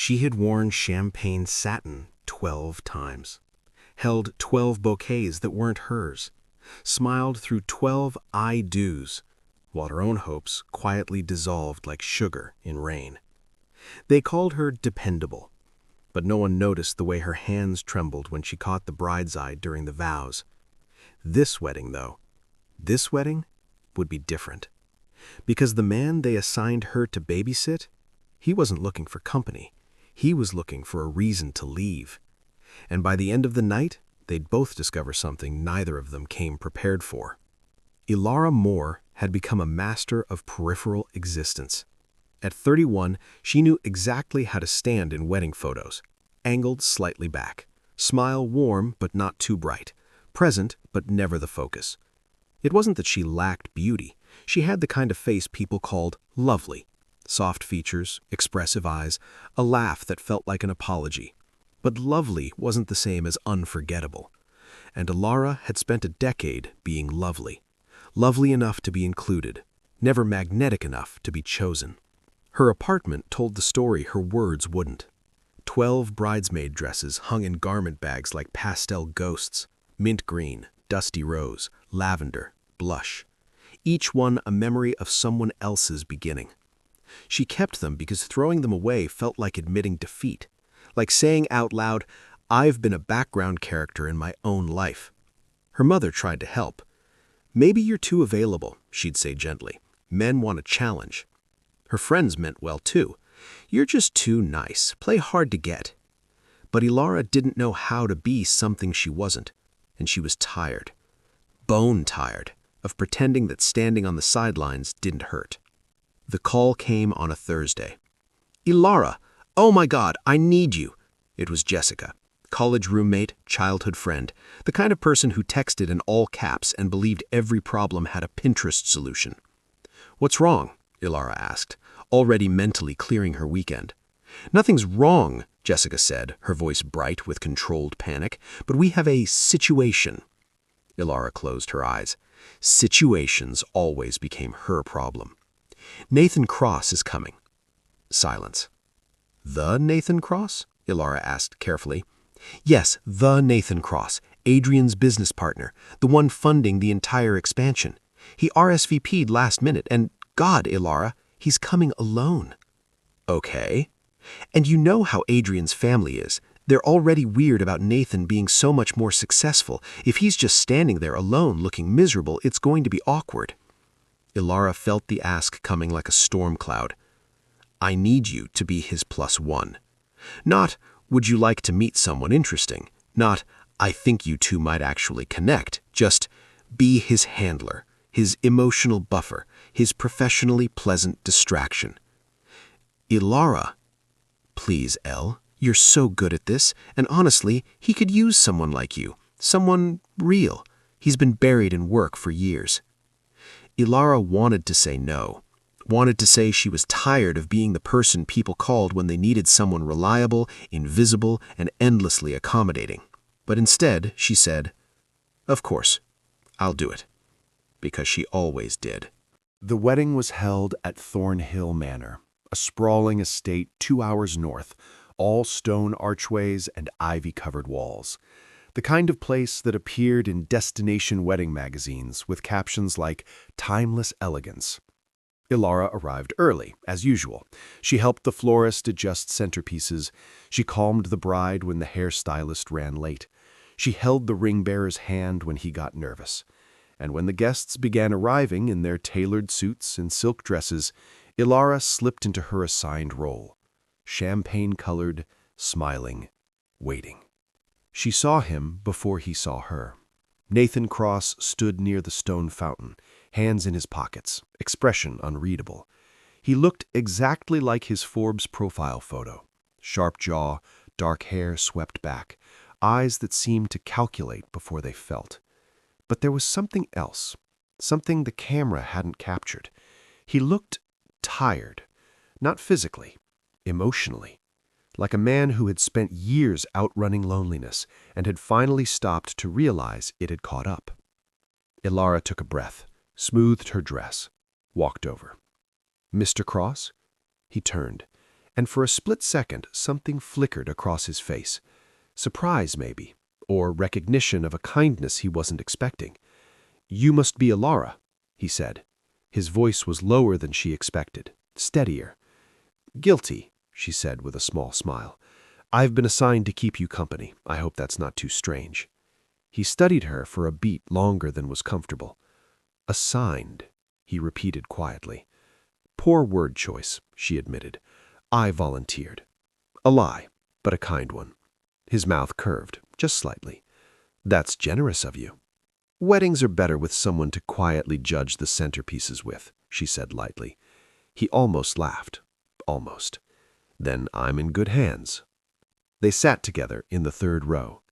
She had worn champagne satin 12 times, held 12 bouquets that weren't hers, smiled through 12 I do's, while her own hopes quietly dissolved like sugar in rain. They called her dependable, but no one noticed the way her hands trembled when she caught the bride's eye during the vows. This wedding, though, this wedding would be different. Because the man they assigned her to babysit, he wasn't looking for company. He was looking for a reason to leave. And by the end of the night, they'd both discover something neither of them came prepared for. Ilara Moore had become a master of peripheral existence. At 31, she knew exactly how to stand in wedding photos. Angled slightly back. Smile warm but not too bright. Present but never the focus. It wasn't that she lacked beauty. She had the kind of face people called lovely. Soft features, expressive eyes, a laugh that felt like an apology. But lovely wasn't the same as unforgettable. And Ilara had spent a decade being lovely. Lovely enough to be included, never magnetic enough to be chosen. Her apartment told the story her words wouldn't. 12 bridesmaid dresses hung in garment bags like pastel ghosts, mint green, dusty rose, lavender, blush. Each one a memory of someone else's beginning. She kept them because throwing them away felt like admitting defeat, like saying out loud, "I've been a background character in my own life." Her mother tried to help. "Maybe you're too available," she'd say gently. "Men want a challenge." Her friends meant well too. "You're just too nice. Play hard to get." But Ilara didn't know how to be something she wasn't, and she was tired. Bone tired of pretending that standing on the sidelines didn't hurt. The call came on a Thursday. "Ilara, oh my God, I need you." It was Jessica, college roommate, childhood friend, the kind of person who texted in all caps and believed every problem had a Pinterest solution. "What's wrong?" Ilara asked, already mentally clearing her weekend. "Nothing's wrong," Jessica said, her voice bright with controlled panic, "but we have a situation." Ilara closed her eyes. Situations always became her problem. "Nathan Cross is coming." Silence. "The Nathan Cross?" Ilara asked carefully. "Yes, the Nathan Cross, Adrian's business partner, the one funding the entire expansion. He RSVP'd last minute, and God, Ilara, he's coming alone." "Okay." "And you know how Adrian's family is. They're already weird about Nathan being so much more successful. If he's just standing there alone looking miserable, it's going to be awkward." Ilara felt the ask coming like a storm cloud. "I need you to be his +1. Not, would you like to meet someone interesting? Not, I think you two might actually connect. Just be his handler, his emotional buffer, his professionally pleasant distraction." "Ilara." "Please, Elle, you're so good at this, and honestly, he could use someone like you, someone real. He's been buried in work for years." Ilara wanted to say no, wanted to say she was tired of being the person people called when they needed someone reliable, invisible, and endlessly accommodating. But instead, she said, "Of course, I'll do it." Because she always did. The wedding was held at Thornhill Manor, a sprawling estate 2 hours north, all stone archways and ivy-covered walls. The kind of place that appeared in destination wedding magazines with captions like "Timeless Elegance." Ilara arrived early, as usual. She helped the florist adjust centerpieces. She calmed the bride when the hairstylist ran late. She held the ring-bearer's hand when he got nervous. And when the guests began arriving in their tailored suits and silk dresses, Ilara slipped into her assigned role. Champagne-colored, smiling, waiting. She saw him before he saw her. Nathan Cross stood near the stone fountain, hands in his pockets, expression unreadable. He looked exactly like his Forbes profile photo. Sharp jaw, dark hair swept back, eyes that seemed to calculate before they felt. But there was something else, something the camera hadn't captured. He looked tired, not physically, emotionally, like a man who had spent years outrunning loneliness and had finally stopped to realize it had caught up. Ilara took a breath, smoothed her dress, walked over. "Mr. Cross?" He turned, and for a split second something flickered across his face. Surprise, maybe, or recognition of a kindness he wasn't expecting. "You must be Alara," he said. His voice was lower than she expected, steadier. "Guilty," she said with a small smile. "I've been assigned to keep you company. I hope that's not too strange." He studied her for a beat longer than was comfortable. "Assigned," he repeated quietly. "Poor word choice," she admitted. "I volunteered. A lie, but a kind one." His mouth curved, just slightly. "That's generous of you." "Weddings are better with someone to quietly judge the centerpieces with," she said lightly. He almost laughed. Almost. "Then I'm in good hands." They sat together in the third row.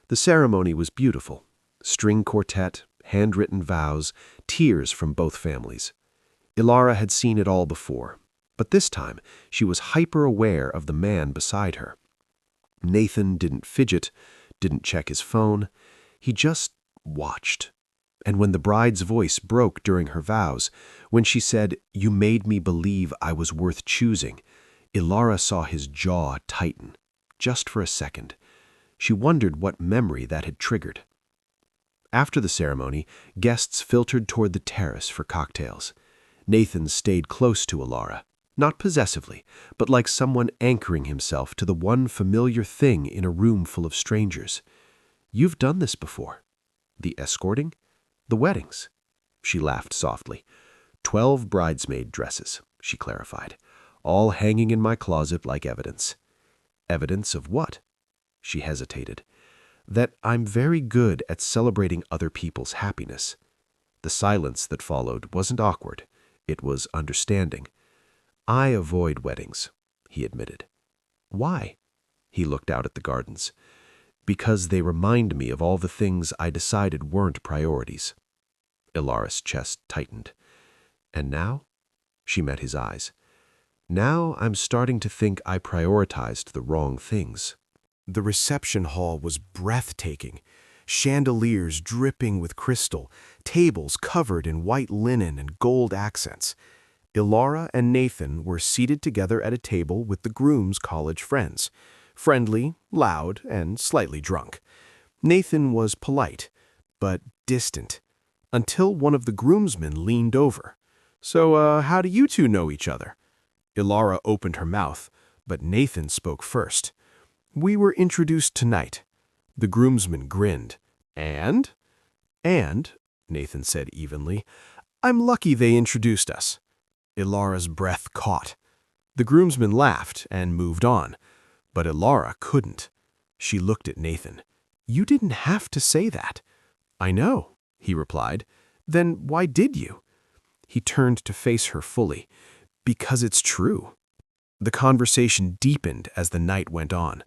The ceremony was beautiful. String quartet, handwritten vows, tears from both families. Ilara had seen it all before, but this time she was hyper-aware of the man beside her. Nathan didn't fidget, didn't check his phone. He just watched. And when the bride's voice broke during her vows, when she said, "You made me believe I was worth choosing," Ilara saw his jaw tighten, just for a second. She wondered what memory that had triggered. After the ceremony, guests filtered toward the terrace for cocktails. Nathan stayed close to Ilara, not possessively, but like someone anchoring himself to the one familiar thing in a room full of strangers. "You've done this before. The escorting? The weddings?" She laughed softly. 12 bridesmaid dresses," she clarified, "all hanging in my closet like evidence." "Evidence of what?" She hesitated. "That I'm very good at celebrating other people's happiness." The silence that followed wasn't awkward. It was understanding. "I avoid weddings," he admitted. "Why?" He looked out at the gardens. "Because they remind me of all the things I decided weren't priorities." Ilara's chest tightened. "And now?" She met his eyes. "Now I'm starting to think I prioritized the wrong things." The reception hall was breathtaking. Chandeliers dripping with crystal, tables covered in white linen and gold accents. Ilara and Nathan were seated together at a table with the groom's college friends, friendly, loud, and slightly drunk. Nathan was polite, but distant, until one of the groomsmen leaned over. "So, how do you two know each other?" Ilara opened her mouth, but Nathan spoke first. "We were introduced tonight." The groomsman grinned. "And?" "And," Nathan said evenly, "I'm lucky they introduced us." Ilara's breath caught. The groomsman laughed and moved on, but Ilara couldn't. She looked at Nathan. "You didn't have to say that." "I know," he replied. "Then why did you?" He turned to face her fully. "Because it's true." The conversation deepened as the night went on.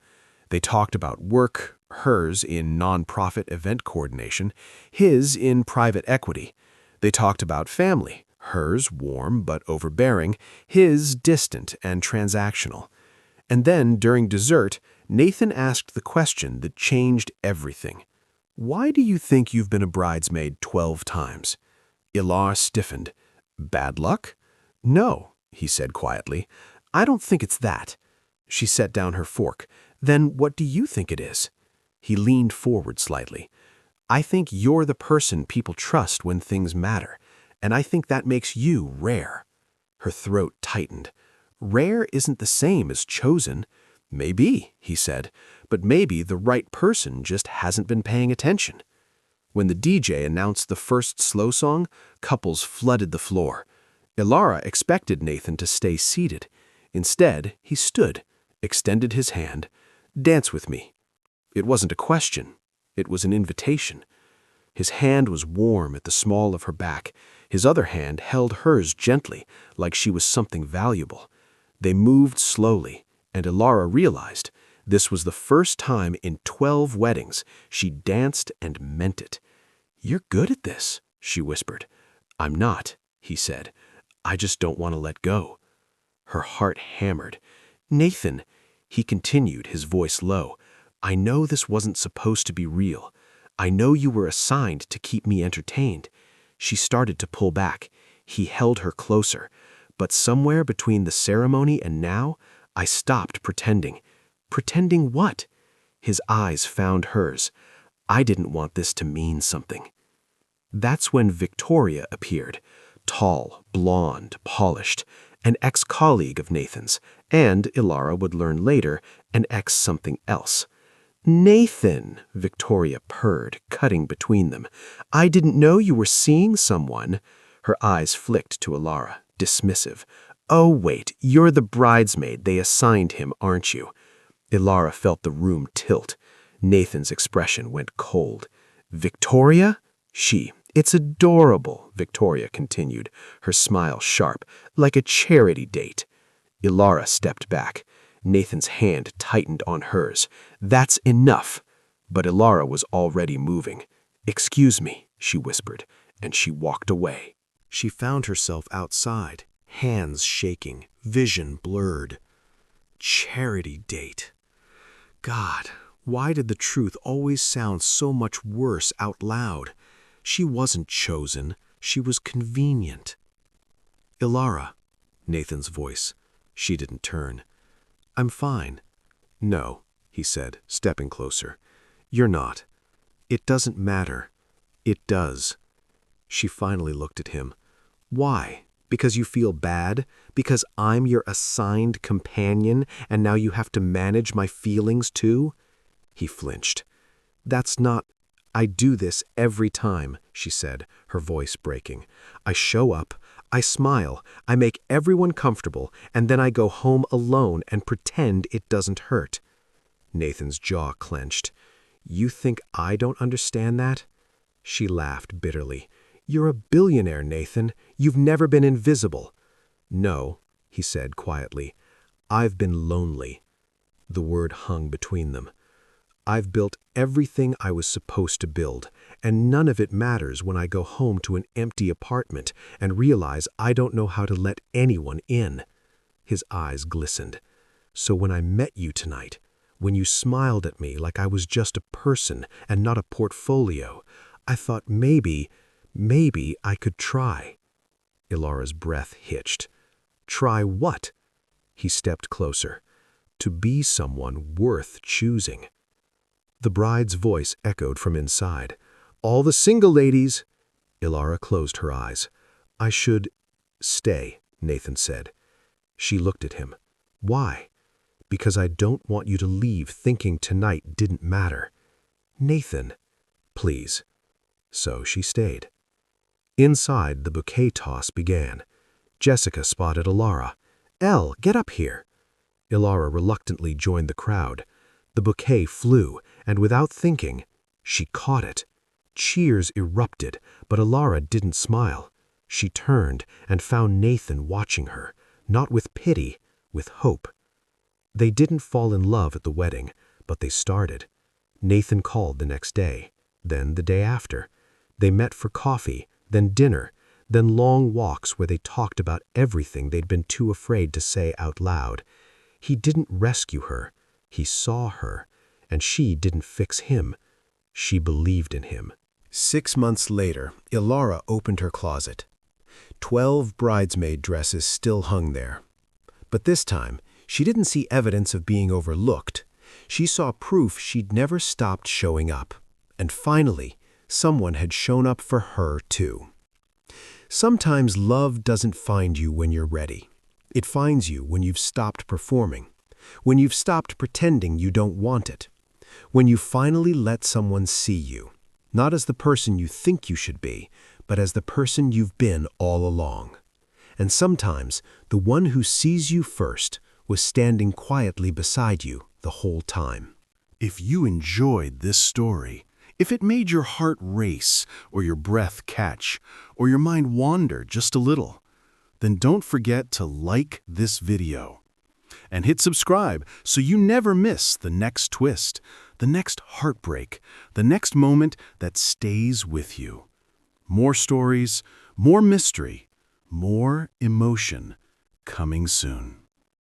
They talked about work, hers in nonprofit event coordination, his in private equity. They talked about family, hers warm but overbearing, his distant and transactional. And then, during dessert, Nathan asked the question that changed everything. "Why do you think you've been a bridesmaid 12 times?" Ilar stiffened. "Bad luck?" "No," he said quietly. "I don't think it's that." She set down her fork. "Then what do you think it is?" He leaned forward slightly. "I think you're the person people trust when things matter, and I think that makes you rare." Her throat tightened. "Rare isn't the same as chosen." "Maybe," he said, "but maybe the right person just hasn't been paying attention." When the DJ announced the first slow song, couples flooded the floor. Ilara expected Nathan to stay seated. Instead, he stood, extended his hand. "Dance with me." It wasn't a question. It was an invitation. His hand was warm at the small of her back. His other hand held hers gently, like she was something valuable. They moved slowly, and Ilara realized this was the first time in 12 weddings she danced and meant it. "You're good at this," she whispered. "I'm not," he said. "I just don't want to let go." Her heart hammered. "Nathan," he continued, his voice low, "I know this wasn't supposed to be real. I know you were assigned to keep me entertained." She started to pull back. He held her closer. "But somewhere between the ceremony and now, I stopped pretending. Pretending what? His eyes found hers. I didn't want this to mean something. That's when Victoria appeared, tall, blonde, polished, an ex-colleague of Nathan's, and, Ilara would learn later, an ex-something else. "Nathan," Victoria purred, cutting between them. "I didn't know you were seeing someone." Her eyes flicked to Ilara, dismissive. "Oh, wait, you're the bridesmaid they assigned him, aren't you?" Ilara felt the room tilt. Nathan's expression went cold. "Victoria?" "It's adorable," Victoria continued, her smile sharp, "like a charity date." Ilara stepped back. Nathan's hand tightened on hers. "That's enough." But Ilara was already moving. "Excuse me," she whispered, and she walked away. She found herself outside, hands shaking, vision blurred. Charity date. God, why did the truth always sound so much worse out loud? She wasn't chosen. She was convenient. "Ilara," Nathan's voice. She didn't turn. "I'm fine." "No," he said, stepping closer. "You're not. It doesn't matter." "It does." She finally looked at him. "Why? Because you feel bad? Because I'm your assigned companion and now you have to manage my feelings too?" He flinched. "That's not... I do this every time," she said, her voice breaking. "I show up, I smile, I make everyone comfortable, and then I go home alone and pretend it doesn't hurt." Nathan's jaw clenched. "You think I don't understand that?" She laughed bitterly. "You're a billionaire, Nathan. You've never been invisible." "No," he said quietly. "I've been lonely." The word hung between them. "I've built everything I was supposed to build, and none of it matters when I go home to an empty apartment and realize I don't know how to let anyone in." His eyes glistened. "So when I met you tonight, when you smiled at me like I was just a person and not a portfolio, I thought maybe I could try." Ilara's breath hitched. "Try what?" He stepped closer. "To be someone worth choosing." The bride's voice echoed from inside. "All the single ladies!" Ilara closed her eyes. "I should stay," Nathan said. She looked at him. "Why?" "Because I don't want you to leave thinking tonight didn't matter." "Nathan." "Please." So she stayed. Inside, the bouquet toss began. Jessica spotted Ilara. "Elle, get up here." Ilara reluctantly joined the crowd. The bouquet flew, and without thinking, she caught it. Cheers erupted, but Ilara didn't smile. She turned and found Nathan watching her, not with pity, with hope. They didn't fall in love at the wedding, but they started. Nathan called the next day, then the day after. They met for coffee, then dinner, then long walks where they talked about everything they'd been too afraid to say out loud. He didn't rescue her. He saw her, and she didn't fix him. She believed in him. 6 months later, Ilara opened her closet. 12 bridesmaid dresses still hung there. But this time, she didn't see evidence of being overlooked. She saw proof she'd never stopped showing up. And finally, someone had shown up for her too. Sometimes love doesn't find you when you're ready. It finds you when you've stopped performing, when you've stopped pretending you don't want it, when you finally let someone see you, not as the person you think you should be, but as the person you've been all along. And sometimes the one who sees you first was standing quietly beside you the whole time. If you enjoyed this story, if it made your heart race, or your breath catch, or your mind wander just a little, then don't forget to like this video and hit subscribe so you never miss the next twist, the next heartbreak, the next moment that stays with you. More stories, more mystery, more emotion coming soon.